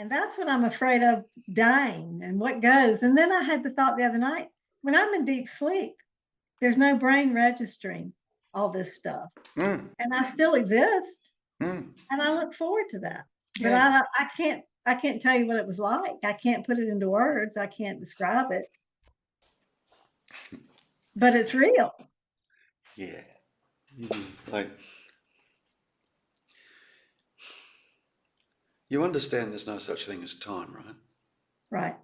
and that's what I'm afraid of, dying and what goes. And then I had the thought the other night, when I'm in deep sleep, there's no brain registering all this stuff. And I still exist. And I look forward to that. But I can't tell you what it was like. I can't put it into words. I can't describe it. But it's real. Yeah. Like, you understand there's no such thing as time, right? Right.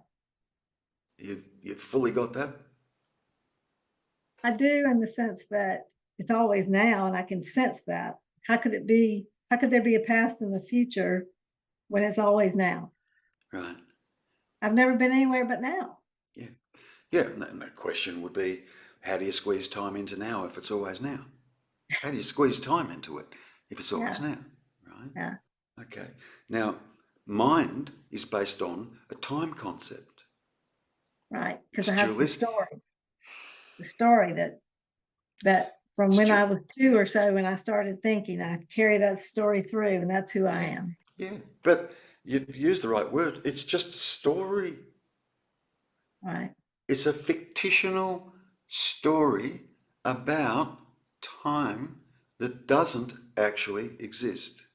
You've fully got that? I do, in the sense that it's always now, and I can sense that. How could it be? How could there be a past and the future when it's always now? Right. I've never been anywhere but now. Yeah. Yeah. And the question would be, how do you squeeze time into now if it's always now? How do you squeeze time into it if it's always now? Right? Yeah. Okay. Now, mind is based on a time concept. Right. Because I have the story. The story that from when I was 2 or so, when I started thinking, I carry that story through, and that's who I am. Yeah, but you've used the right word. It's just a story. Right. It's a fictional story about time that doesn't actually exist.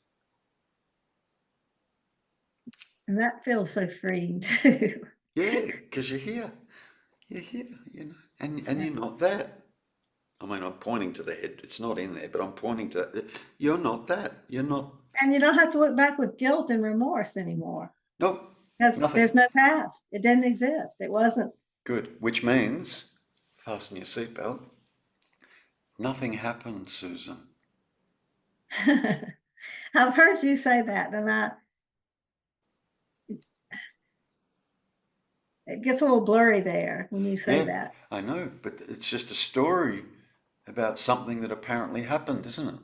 And that feels so freeing too. Yeah, because you're here. You're here, you know, and you're not that. I mean, I'm pointing to the head. It's not in there, but I'm pointing to that. You're not that. You're not. And you don't have to look back with guilt and remorse anymore. Nope. Because there's no past. It didn't exist. It wasn't. Good. Which means, fasten your seatbelt. Nothing happened, Susan. I've heard you say that, and it gets a little blurry there when you say that. I know, but it's just a story about something that apparently happened, isn't it?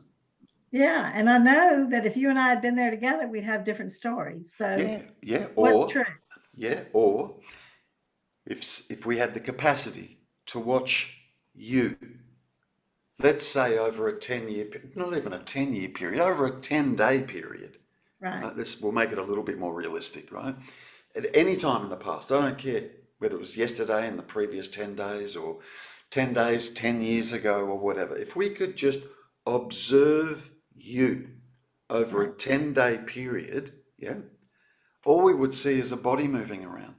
Yeah, and I know that if you and I had been there together, we'd have different stories. So what's true? Yeah, or if we had the capacity to watch you, let's say over a 10-year, not even a 10-year period, over a 10-day period. Right. We'll make it a little bit more realistic, right? At any time in the past, I don't care whether it was yesterday in the previous 10 days or 10 days, 10 years ago or whatever. If we could just observe you over a 10-day period, all we would see is a body moving around.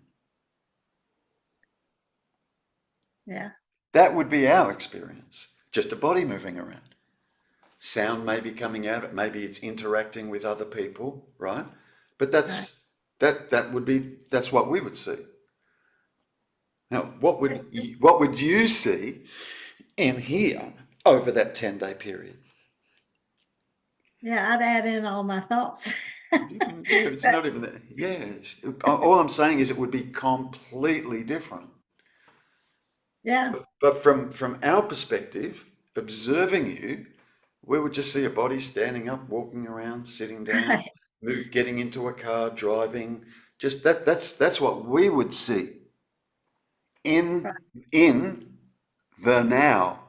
Yeah. That would be our experience, just a body moving around. Sound may be coming out, maybe it's interacting with other people, right? But that's what we would see. Now, what would you see in here over that 10-day period? Yeah, I'd add in all my thoughts. It's not even that. Yeah, all I'm saying is it would be completely different. Yeah. But from our perspective, observing you, we would just see a body standing up, walking around, sitting down, getting into a car, driving. Just that's what we would see in the now.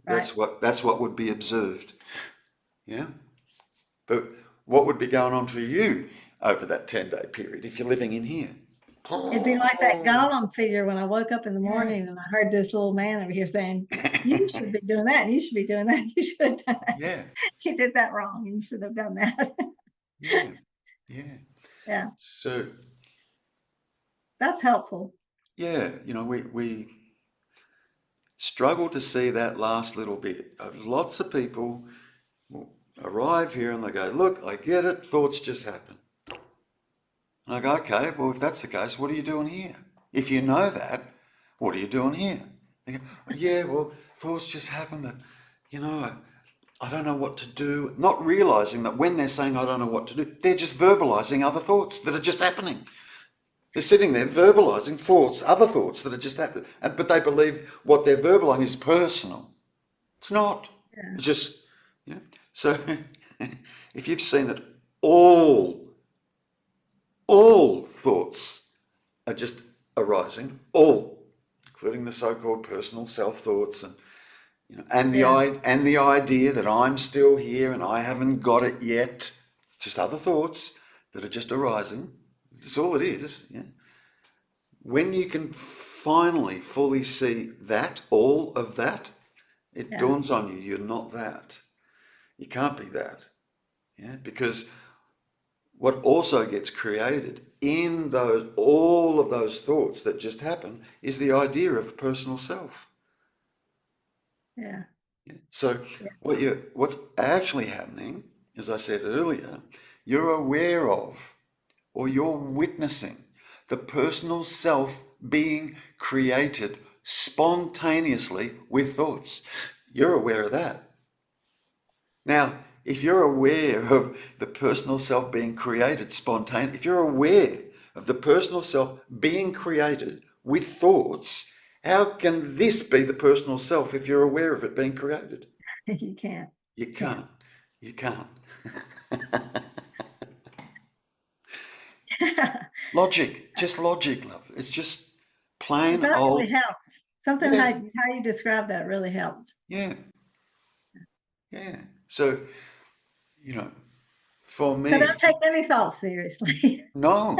That's what would be observed. Yeah. But what would be going on for you over that 10-day period if you're living in here? It'd be like that Gollum figure when I woke up in the morning and I heard this little man over here saying, you should be doing that. You should be doing that. You should have done that. Yeah. You did that wrong. You should have done that. Yeah. Yeah. So that's helpful. Yeah. You know, we struggle to see that last little bit. Lots of people will arrive here and they go, look, I get it. Thoughts just happen. And I go, okay, well, if that's the case, what are you doing here? If you know that, what are you doing here? They go, yeah, well, thoughts just happen, but, you know, I don't know what to do. Not realizing that when they're saying, I don't know what to do, they're just verbalizing other thoughts that are just happening. They're sitting there verbalizing thoughts, other thoughts that are just happening. But they believe what they're verbalizing is personal. It's not. Yeah. It's just, So if you've seen that all thoughts are just arising, all, including the so-called personal self-thoughts, and and the idea that I'm still here and I haven't got it yet. It's just other thoughts. that are just arising. That's all it is. Yeah. When you can finally fully see that, all of that, it dawns on you, you're not that. You can't be that. Yeah, because what also gets created in all of those thoughts that just happen is the idea of a personal self. Yeah. So what's actually happening, as I said earlier, you're aware of or you're witnessing the personal self being created spontaneously with thoughts. You're aware of that. Now, if you're aware of the personal self being created spontaneously, if you're aware of the personal self being created with thoughts, how can this be the personal self if you're aware of it being created? You can't. You can't. You can't. Logic, just logic, love. It's just plain That old. really helps. Something Yeah, how you describe that really helped. yeah, yeah. So, you know, for So me, don't take any thoughts seriously. no,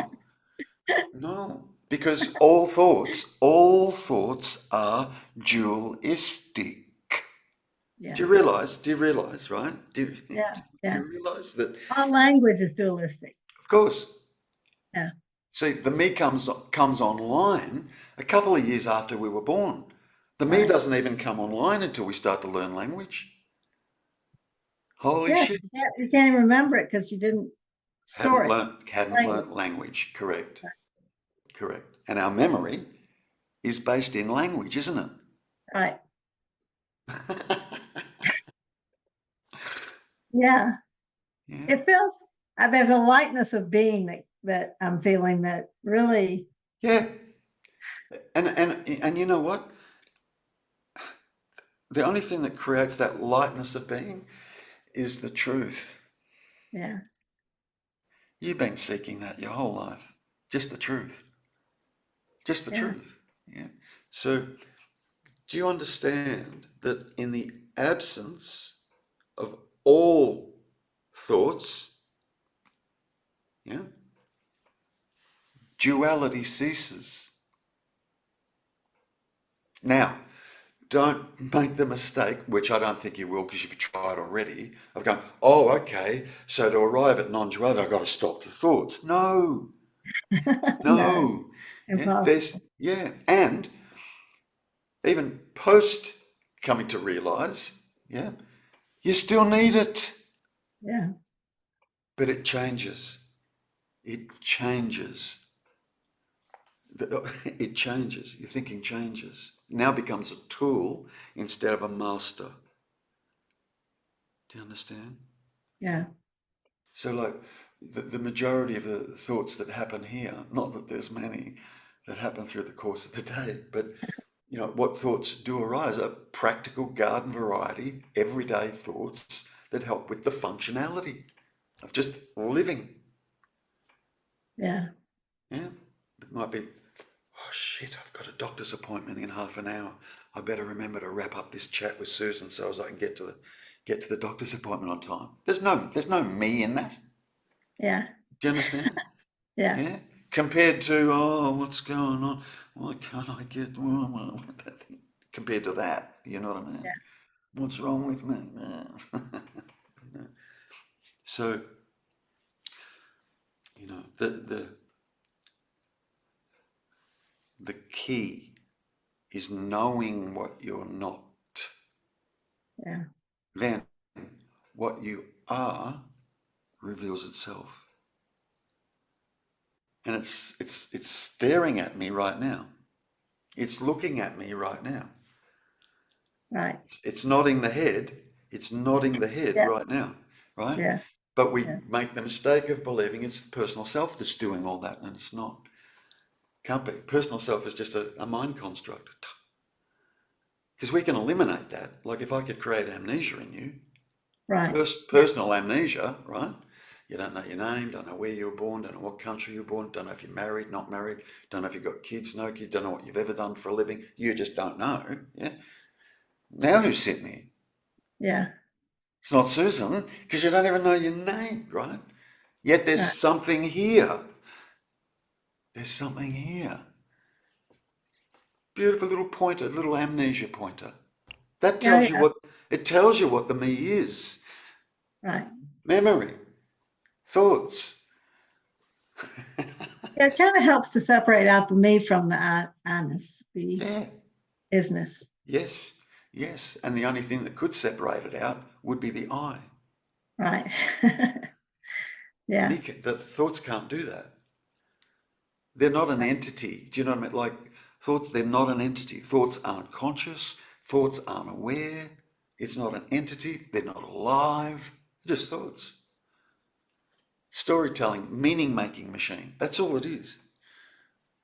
no, because all thoughts are dualistic. Yeah. Do you realize? Do you realize, right? Do Yeah. Yeah. you realize that? All language is dualistic. Of course. Yeah. See, the me comes online a couple of years after we were born. The me Right. doesn't even come online until we start to learn language. Holy Yeah. shit. You can't even remember it because you didn't store it. Hadn't learnt language. Correct. Correct. And our memory is based in language, isn't it? Right. Yeah. Yeah. It feels there's a lightness of being that I'm feeling that really. Yeah. And you know what? The only thing that creates that lightness of being is the truth. Yeah. You've been seeking that your whole life. Just the truth. Just the Yeah. truth. Yeah. So do you understand that in the absence of all thoughts, yeah, duality ceases? Now, don't make the mistake, which I don't think you will because you've tried already, of going, oh, okay, so to arrive at non-duality, I've got to stop the thoughts. No, No. no. Impossible. And even post coming to realize, yeah, you still need it, Yeah. but it changes. It changes. It changes. Your thinking changes. It now becomes a tool instead of a master. Do you understand? Yeah. So, like, the majority of the thoughts that happen here, not that there's many that happen through the course of the day, but you know, what thoughts do arise are practical garden variety, everyday thoughts that help with the functionality of just living. Yeah. Yeah. It might be, oh shit, I've got a doctor's appointment in half an hour. I better remember to wrap up this chat with Susan so as I can get to the doctor's appointment on time. There's no me in that. Yeah. Do you understand? Yeah. Yeah. Compared to, oh, what's going on? Why can't I get compared to that? You know what I mean? Yeah. What's wrong with me? So, you know, the key is knowing what you're not. Yeah. Then what you are reveals itself. And it's staring at me right now. It's looking at me right now. Right. It's nodding the head. It's nodding the head Yeah. right now, right? Yeah. But we Yeah. make the mistake of believing it's the personal self that's doing all that, and it's not. Can't be. Personal self is just a mind construct. Because we can eliminate that. Like if I could create amnesia in you, Right. personal amnesia, right? You don't know your name, don't know where you were born, don't know what country you were born, don't know if you're married, not married, don't know if you've got kids, no kids, don't know what you've ever done for a living. You just don't know. Yeah. Now who's sitting here? Yeah. It's not Susan, because you don't even know your name, right? Yet there's Right. something here. There's something here. Beautiful little pointer, little amnesia pointer. That Yeah, tells you what the me is. right. Memory, thoughts. Yeah, it kind of helps to separate out the me from the I-ness, the Yeah. isness. Yes. Yes. And the only thing that could separate it out would be the I. Right. Yeah. The thoughts can't do that. They're not an entity. Do you know what I mean? Like thoughts, they're not an entity. Thoughts aren't conscious. Thoughts aren't aware. It's not an entity. They're not alive. They're just thoughts. Storytelling, meaning-making machine. That's all it is.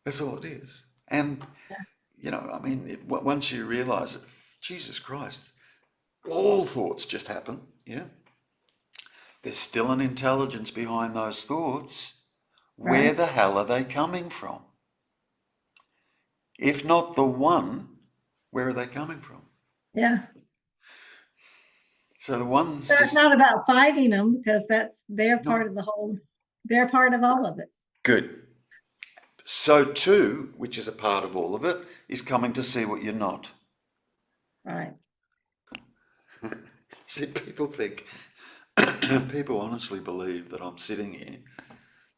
That's all it is. And, you know, I mean, once you realize it, Jesus Christ, all thoughts just happen, yeah? There's still an intelligence behind those thoughts. Where Right. the hell are they coming from? If not the one, where are they coming from? Yeah. So the one's So it's just not about fighting them because they're part not of the whole, they're part of all of it. good. So too, which is a part of all of it, is coming to see what you're not. Right. See, people think, people honestly believe that I'm sitting here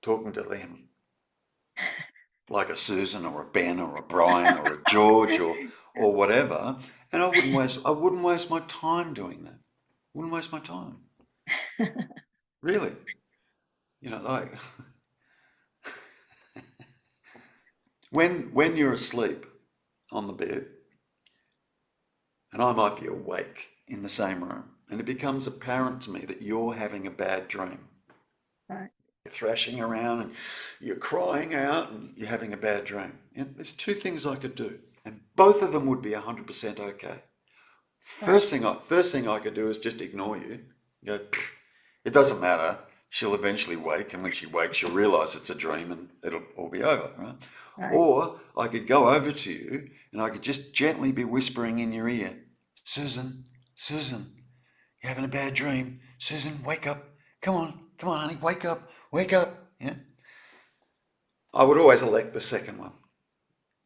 talking to them like a Susan or a Ben or a Brian or a George or whatever, and I wouldn't waste my time doing that. Wouldn't waste my time. Really. You know, like when you're asleep on the bed, and I might be awake in the same room, and it becomes apparent to me that you're having a bad dream. Right. You're thrashing around and you're crying out and you're having a bad dream. There's two things I could do, and both of them would be 100% okay. Right. First thing I could do is just ignore you. Go, it doesn't matter. She'll eventually wake, and when she wakes, she'll realize it's a dream and it'll all be over, right? Right. Or I could go over to you and I could just gently be whispering in your ear, Susan, Susan, you're having a bad dream. Susan, wake up. Come on, honey, wake up, wake up. Yeah. I would always elect the second one.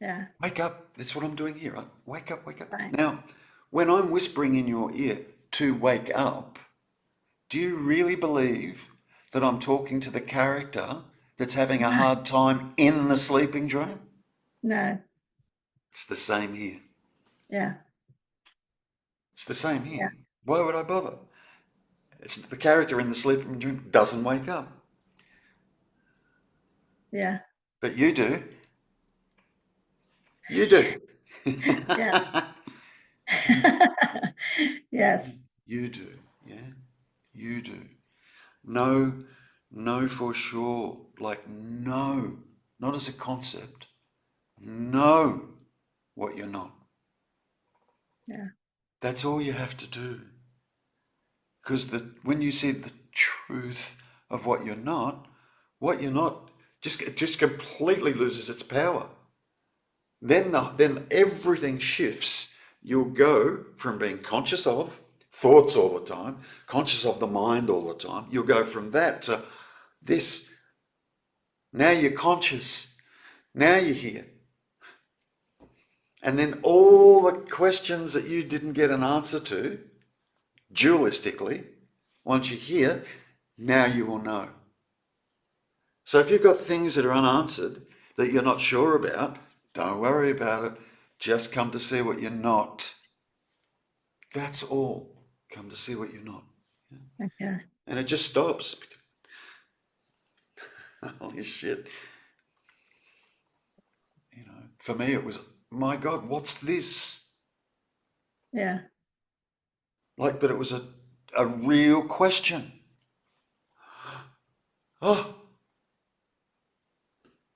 Yeah. Wake up. That's what I'm doing here. Right? Wake up, wake up. Right. Now, when I'm whispering in your ear to wake up, do you really believe that I'm talking to the character that's having a No. hard time in the sleeping dream? No. It's the same here. Yeah. It's the same Yeah. here. Why would I bother? It's the character in the sleeping dream doesn't wake up. Yeah. But you do. You do. Yeah. Yes. You do. Yeah. You do. Know for sure. Like, know. Not as a concept. Know what you're not. Yeah. That's all you have to do. Because when you see the truth of what you're not just completely loses its power. Then everything shifts. You'll go from being conscious of thoughts all the time, conscious of the mind all the time. You'll go from that to this. Now you're conscious. Now you're here. And then all the questions that you didn't get an answer to, dualistically, once you're here, now you will know. So if you've got things that are unanswered that you're not sure about, don't worry about it. Just come to see what you're not. That's all. Come to see what you're not. Okay. And it just stops. Holy shit. You know, for me it was, my God, what's this? Yeah. Like, but it was a real question. Oh,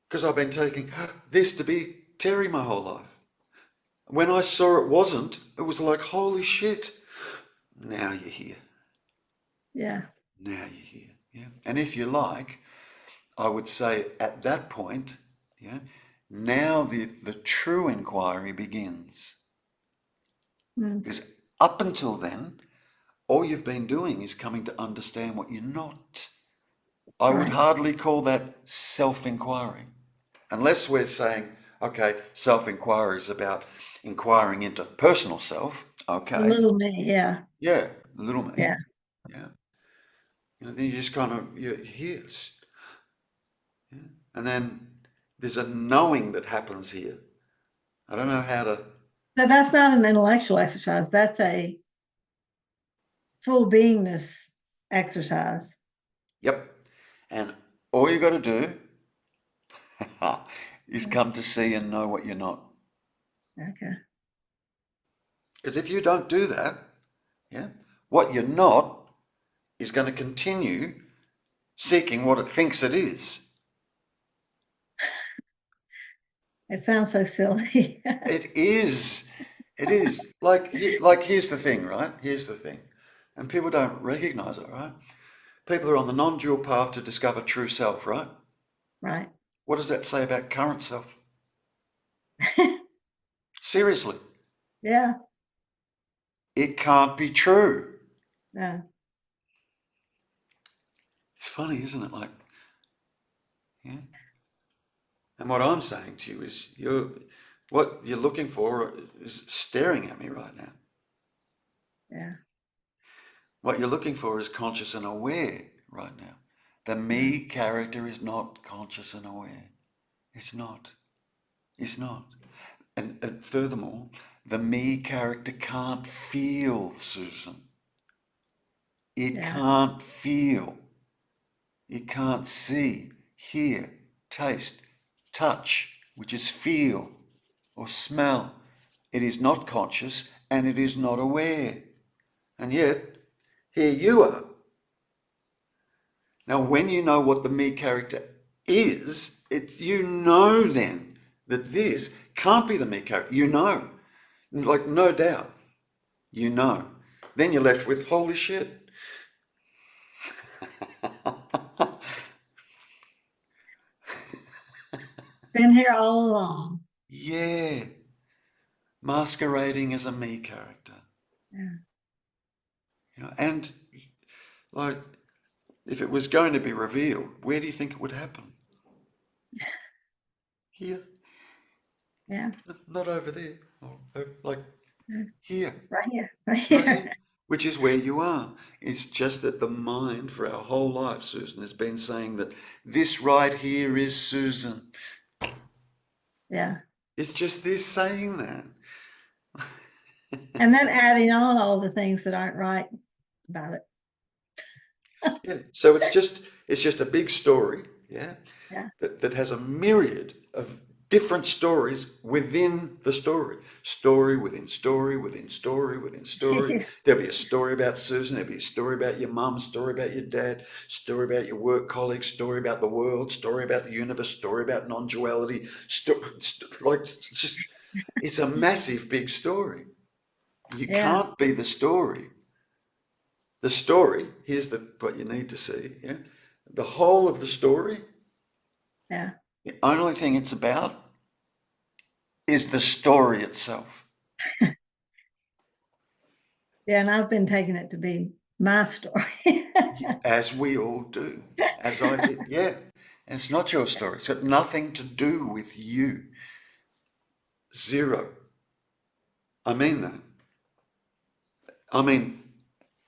because I've been taking this to be Terry my whole life. When I saw it wasn't, it was like, holy shit. Now you're here. Yeah. Now you're here. Yeah. And if you like, I would say at that point, yeah, now the true inquiry begins. Mm. Because up until then, all you've been doing is coming to understand what you're not. I would hardly call that self-inquiry. Unless we're saying, okay, self-inquiry is about inquiring into personal self. Okay. The little me, yeah. Yeah, the little me. Yeah. Yeah. Then you just kind of, you're here. Yeah. And then there's a knowing that happens here. I don't know how to. So that's not an intellectual exercise. That's a full beingness exercise. Yep. And all you got to do is come to see and know what you're not. Okay. Because if you don't do that, yeah, what you're not is going to continue seeking what it thinks it is. It sounds so silly. It is. It is. Like here's the thing, right? Here's the thing. And people don't recognize it, right? People are on the non-dual path to discover true self, right? Right. What does that say about current self? Seriously. Yeah. It can't be true. Yeah. It's funny, isn't it? Like, yeah. And what I'm saying to you is what you're looking for is staring at me right now. Yeah. What you're looking for is conscious and aware right now. The me character is not conscious and aware. It's not. It's not. And furthermore, the me character can't feel, Susan. It can't feel. It can't see, hear, taste, touch, which is feel or smell. It is not conscious and it is not aware. And yet, here you are. Now, when you know what the me character is, you know then that this can't be the me character. You know, like no doubt, you know. Then you're left with, holy shit. Been here all along. Yeah. Masquerading as a me character. Yeah. And like, if it was going to be revealed, where do you think it would happen? Here. Yeah. Not over there. Like here. Right here. Right Right here. here. Which is where you are. It's just that the mind for our whole life, Susan, has been saying that this right here is Susan. Yeah. It's just this saying that. And then adding on all the things that aren't right about it. Yeah. So it's just a big story, yeah, Yeah. that has a myriad of different stories within the story. Story within story within story within story. There'll be a story about Susan, there'll be a story about your mum, story about your dad, story about your work colleagues, story about the world, story about the universe, story about non-duality. It's a massive big story. You can't be the story. The story, here's what you need to see, yeah? The whole of the story, Yeah. the only thing it's about is the story itself. Yeah, and I've been taking it to be my story. As we all do, as I did, yeah. And it's not your story. It's got nothing to do with you. Zero. I mean that. I mean,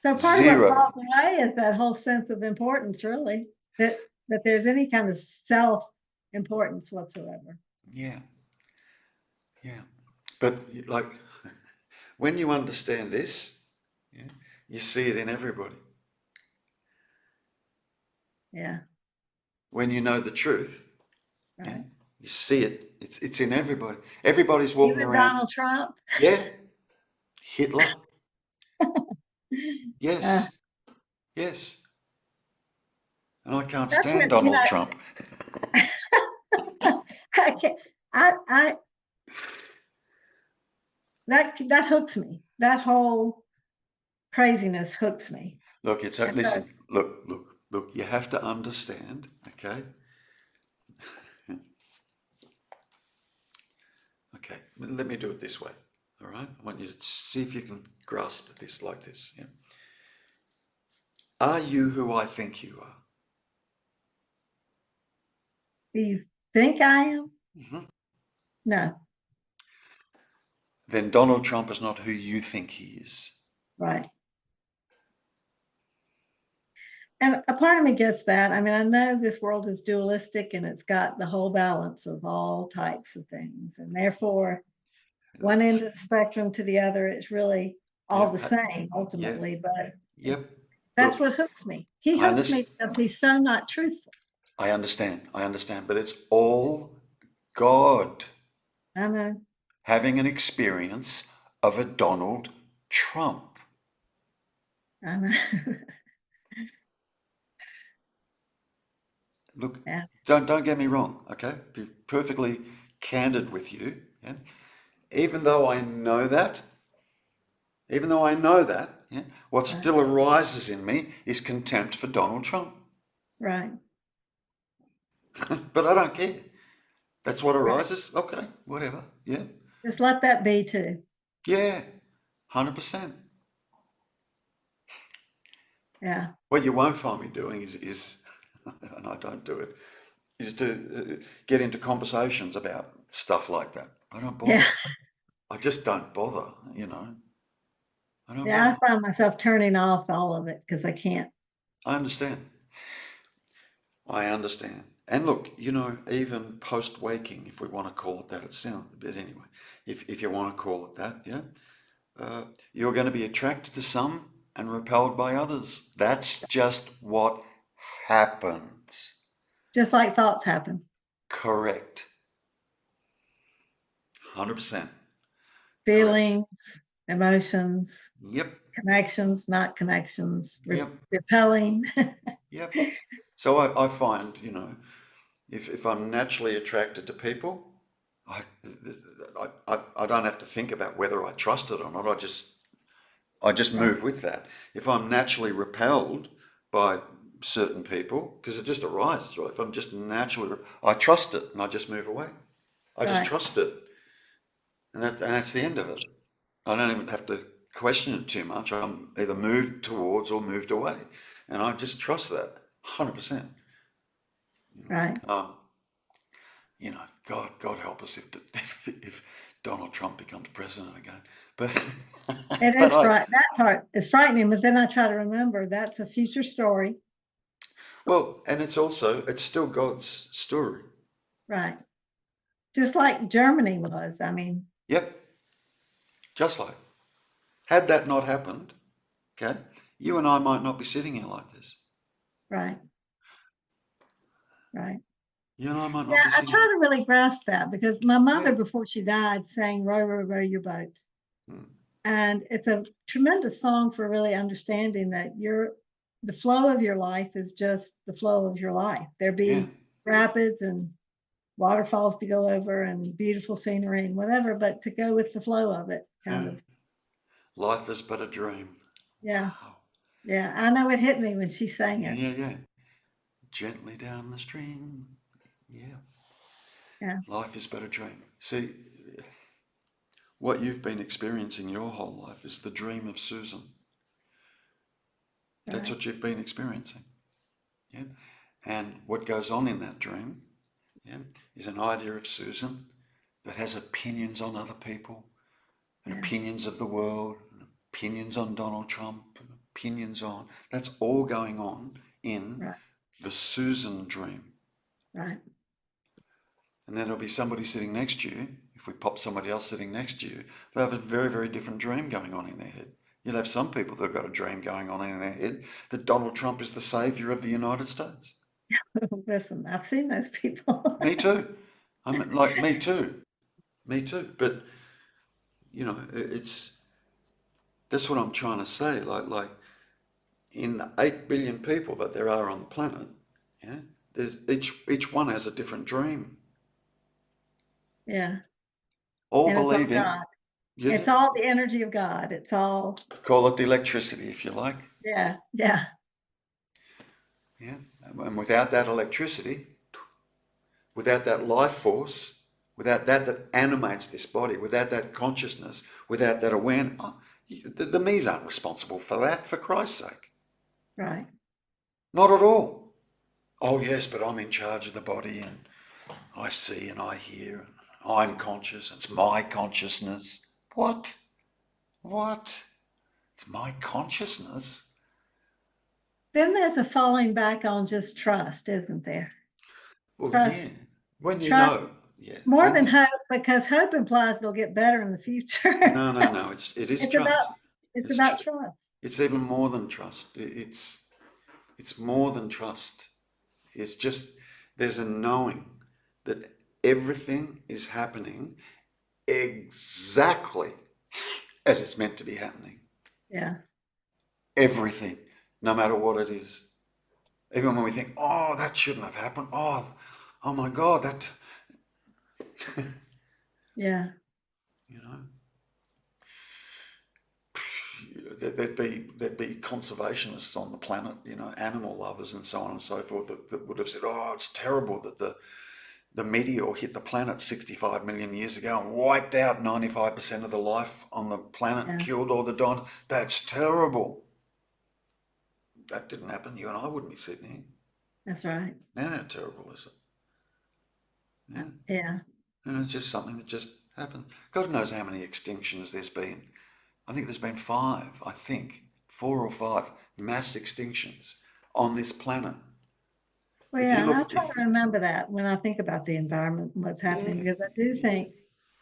So part of what zero. falls away is that whole sense of importance, really, that there's any kind of self-importance whatsoever. Yeah. Yeah. But like, when you understand this, yeah, you see it in everybody. Yeah. When you know the truth, Right. yeah, you see it. It's in everybody. Everybody's walking Even around. Donald Trump. Yeah. Hitler. Yes. Yes. And I can't That's stand when, Donald Trump. I can't, I that hooks me. That whole craziness hooks me. Look, listen, look, you have to understand, okay? Okay, let me do it this way, all right? I want you to see if you can grasp this like this, yeah? Are you who I think you are? Do you think I am? Mm-hmm. No. Then Donald Trump is not who you think he is. Right. And a part of me gets that. I mean, I know this world is dualistic and it's got the whole balance of all types of things. And therefore, one end of the spectrum to the other, it's really all the Yep. same Yeah. ultimately. But Yep. that's Look, what hooks me. He I hooks me understand. because he's so not truthful. I understand, but it's all God I know. having an experience of a Donald Trump. I know. Look, Yeah. don't get me wrong, okay? Be perfectly candid with you. Yeah? Even though I know that, yeah, what Right. still arises in me is contempt for Donald Trump. Right. But I don't care. That's what Right. arises. Okay, whatever. Yeah. Just let that be too. Yeah. 100%. Yeah. What you won't find me doing is and I don't do it, is to get into conversations about stuff like that. I don't Yeah. bother. I just don't bother, you know. I don't Yeah. bother. I find myself turning off all of it because I can't. I understand. I understand. And look, you know, even post waking, if we want to call it that, it sounds a bit anyway. If you want to call it that, yeah, you're going to be attracted to some and repelled by others. That's just what happens. Just like thoughts happen. Correct. 100%. Correct. Feelings, emotions, Yep. connections, not connections, Yep. repelling. Yep. So I find, you know, if I'm naturally attracted to people, I, I don't have to think about whether I trust it or not. I just Right. move with that. If I'm naturally repelled by certain people, because it just arises, right? If I'm just naturally, I trust it and I just move away. I just Right. trust it, and that's the end of it. I don't even have to question it too much. I'm either moved towards or moved away, and I just trust that 100%. Right. Um, you know, God help us if Donald Trump becomes president again. But It but is that part is frightening, but then I try to remember that's a future story. well, and it's still God's story. Right. Just like Germany was. I mean, Yep, just like had that not happened, okay, you and I might not be sitting here like this. right. Right. You and I might not Yeah, be I sitting here. try to really grasp that because my Yeah. mother, before she died, sang Row, Row, Row Your Boat. Mm. And it's a tremendous song for really understanding that the flow of your life is just the flow of your life. There Yeah. be rapids and waterfalls to go over and beautiful scenery and whatever, but to go with the flow of it, Yeah. kind of. Life is but a dream. Yeah. Wow. Yeah. I know it hit me when she sang Yeah, it. yeah, yeah. Gently down the stream. Yeah. Yeah. Life is but a dream. See, what you've been experiencing your whole life is the dream of Susan. That's Right. what you've been experiencing. Yeah. And what goes on in that dream, yeah, is an idea of Susan that has opinions on other people and Yeah. opinions of the world and opinions on Donald Trump and opinions on, that's all going on in Right. the Susan dream. Right. And then there'll be somebody sitting next to you. If we pop somebody else sitting next to you, they'll have a very, very different dream going on in their head. You'll have some people that have got a dream going on in their head that Donald Trump is the savior of the United States. Listen, I've seen those people. Me too. I mean, like, me too. Me too. But, you know, that's what I'm trying to say. Like in the 8 billion people that there are on the planet, yeah, there's each one has a different dream. Yeah. All And it's all believing, God. yeah, It's all the energy of God. It's all, call it the electricity if you like. yeah. Yeah. Yeah. And without that electricity, without that life force, without that animates this body, without that consciousness, without that awareness, the me's aren't responsible for that, for Christ's sake. Right. Not at all. Oh yes, but I'm in charge of the body and I see and I hear, and I'm conscious, it's my consciousness. What? It's my consciousness? Then there's a falling back on just trust, isn't there? Well, Trust, yeah. When you trust know, yeah. more than hope, because hope implies it'll get better in the future. No. It is It's about trust. it's It's about trust. It's even more than trust. It's more than trust. It's just there's a knowing that everything is happening exactly as it's meant to be happening. Yeah. Everything, no matter what it is. Even when we think, oh, that shouldn't have happened. Oh my God, that, Yeah. you know, there'd be conservationists on the planet, you know, animal lovers and so on and so forth that would have said, oh, it's terrible that the meteor hit the planet 65 million years ago and wiped out 95% of the life on the planet, Yeah. killed all the dinosaurs. That's terrible. That didn't happen. You and I wouldn't be sitting here. That's right. Now how terrible is it? Yeah. Yeah. And it's just something that just happened. God knows how many extinctions there's been. I think there's been 5, 4 or 5 mass extinctions on this planet. Well, If you yeah, I look, try to remember that when I think about the environment and what's happening, because I do yeah, think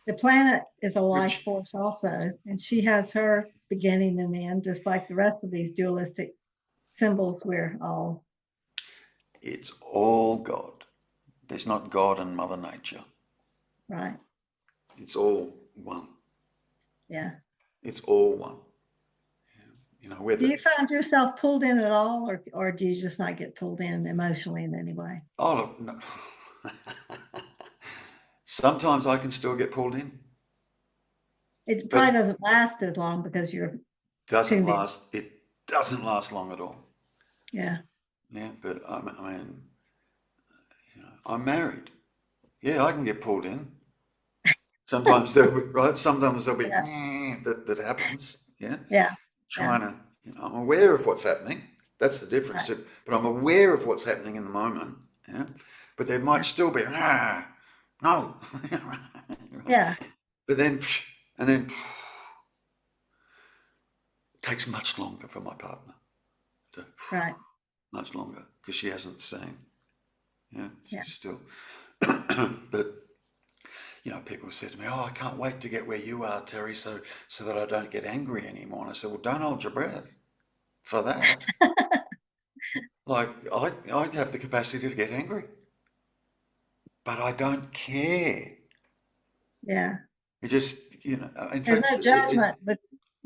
the planet is a life Rich, force also, and she has her beginning and end, just like the rest of these dualistic symbols we're all. it's all God. There's not God and Mother Nature. Right. It's all one. Yeah. It's all one. You know, Do you find yourself pulled in at all, or do you just not get pulled in emotionally in any way? oh, no. Sometimes I can still get pulled in. It But probably doesn't last as long because you're doesn't tuned in. last. It doesn't last long at all. Yeah. Yeah, but I mean, you know, I'm married. Yeah, I can get pulled in. Sometimes there'll be right. Sometimes there'll be Yeah. that happens. Yeah, Yeah. Yeah. trying to. You know, I'm aware of what's happening. That's the difference. Right. But I'm aware of what's happening in the moment. Yeah, but there might Yeah. still be no. Yeah. But then and then it takes much longer for my partner to Right. much longer because she hasn't seen. Yeah, Yeah. she's still. But you know, people said to me, "Oh, I can't wait to get where you are, Terry, so that I don't get angry anymore." And I said, "Well, don't hold your breath for that. Like, I have the capacity to get angry, but I don't care. Yeah. It just, you know, in There's fact, no judgment, but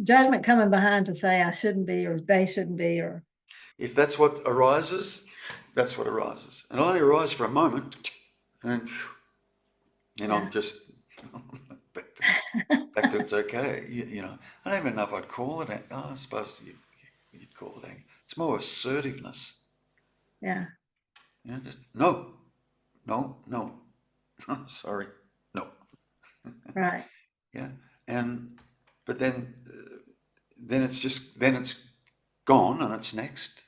judgment coming behind to say I shouldn't be or they shouldn't be or if that's what arises, that's what arises. And it'll only arise for a moment, and yeah. I'm just back to it's okay. You know, I don't even know if I'd call it. I suppose you'd call it anger. It's more assertiveness. Yeah. Yeah, just no, no. Sorry, no. Right. Yeah, and but then it's gone and it's next.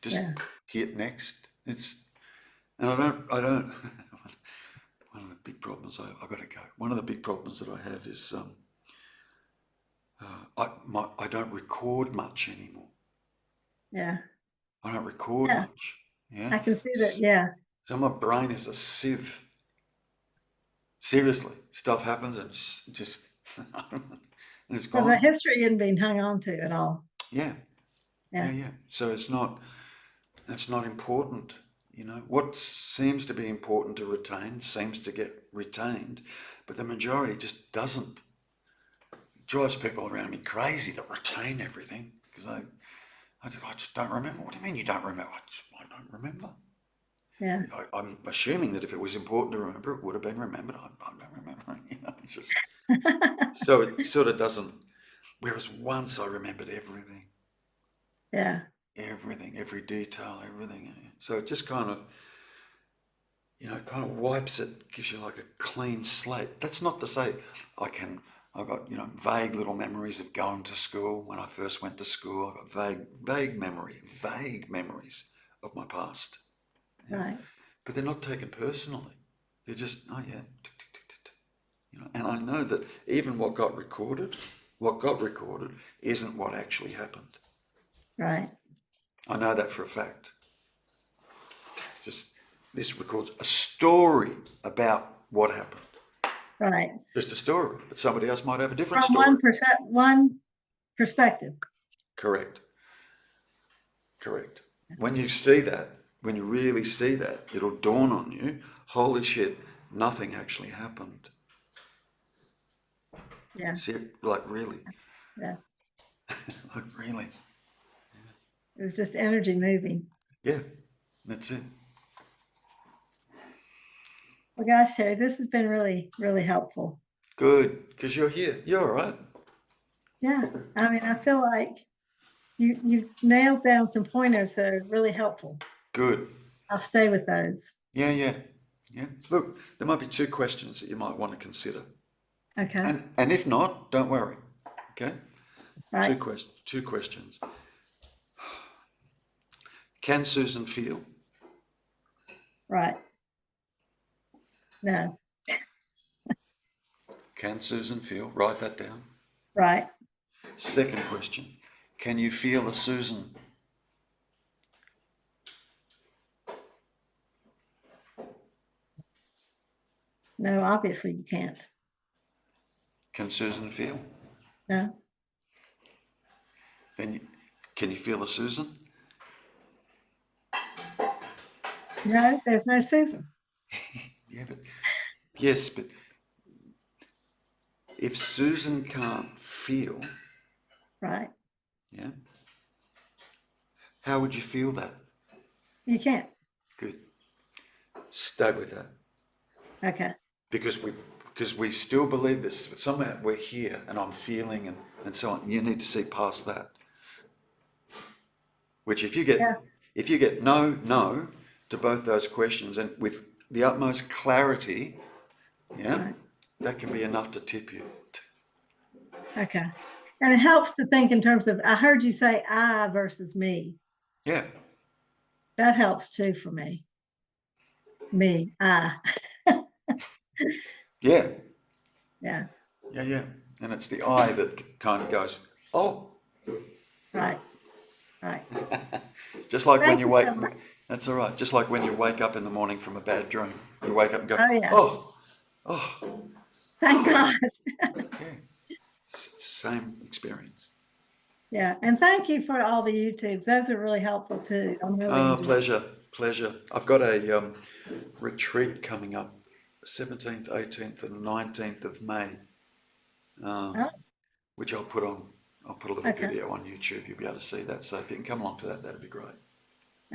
Just Yeah. hit next. It's and I don't. One of the big problems I've got to go. One of the big problems that I have is I don't record much anymore. Yeah. I don't record Yeah. much. Yeah, I can see that. Yeah. so my brain is a sieve. Seriously, stuff happens and just and it's So the gone. history isn't being hung on to at all. Yeah, Yeah. yeah. So it's not important. You know, what seems to be important to retain seems to get retained, but the majority just doesn't. It drives people around me crazy that retain everything because I just don't remember. What do you mean you don't remember? I don't remember. Yeah. I'm assuming that if it was important to remember, it would have been remembered. I don't remember. You know, it's just so it sort of doesn't. Whereas once I remembered everything, Yeah. every detail, everything. So it just kind of, you know, kind of wipes it, gives you like a clean slate. That's not to say I've got, you know, vague little memories of going to school when I first went to school. I've got vague memories of my past. Yeah. Right. But they're not taken personally. You're just, oh yeah, tick, tick, tick, tick, tick. You know, and I know that even what got recorded isn't what actually happened. Right. I know that for a fact. It's just, this records a story about what happened. Right. Just a story, but somebody else might have a different From story. one perspective. Correct. Correct. When you see that, when you really see that, it'll dawn on you, holy shit, nothing actually happened. Yeah. See, like really. Yeah. Like really. It was just energy moving. Yeah, that's it. Well, gosh, Terry, this has been really, really helpful. Good, because you're here. You're all right. Yeah. I mean, I feel like you nailed down some pointers that are really helpful. Good. I'll stay with those. Yeah. Look, there might be 2 questions that you might want to consider. Okay. And if not, don't worry. Okay? Right. 2 questions. Can Susan feel? Right. No. Can Susan feel? Write that down. Right. Second question. Can you feel a Susan? No, obviously you can't. Can Susan feel? No. Then can you feel a Susan? No, there's no Susan. Yeah, but yes, but if Susan can't feel, Right. yeah, how would you feel that? You can't. Good. Stay with that. Okay. Because we still believe this. Somehow we're here and I'm feeling and so on. You need to see past that. Which if you get no to both those questions and with the utmost clarity, yeah, Right. that can be enough to tip you. Okay. And it helps to think in terms of, I heard you say I versus me. Yeah. That helps too for me. Me, I. Yeah. Yeah. Yeah. And it's the I that kind of goes, oh. Right. Right. Just like when Thank you you wake, so much. that's all right. Just like when you wake up in the morning from a bad dream. You wake up and go, Oh, yeah. oh. Thank God. Yeah. Same experience. Yeah. And thank you for all the YouTubes. Those are really helpful too. I'm really enjoying. Pleasure. I've got a retreat coming up, 17th, 18th, and 19th of May, which I'll put a little video on YouTube. You'll be able to see that. So if you can come along to that, that'd be great.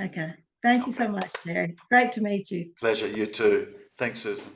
Okay. Thank you so much, Terry. Great to meet you. Pleasure. You too. Thanks, Susan.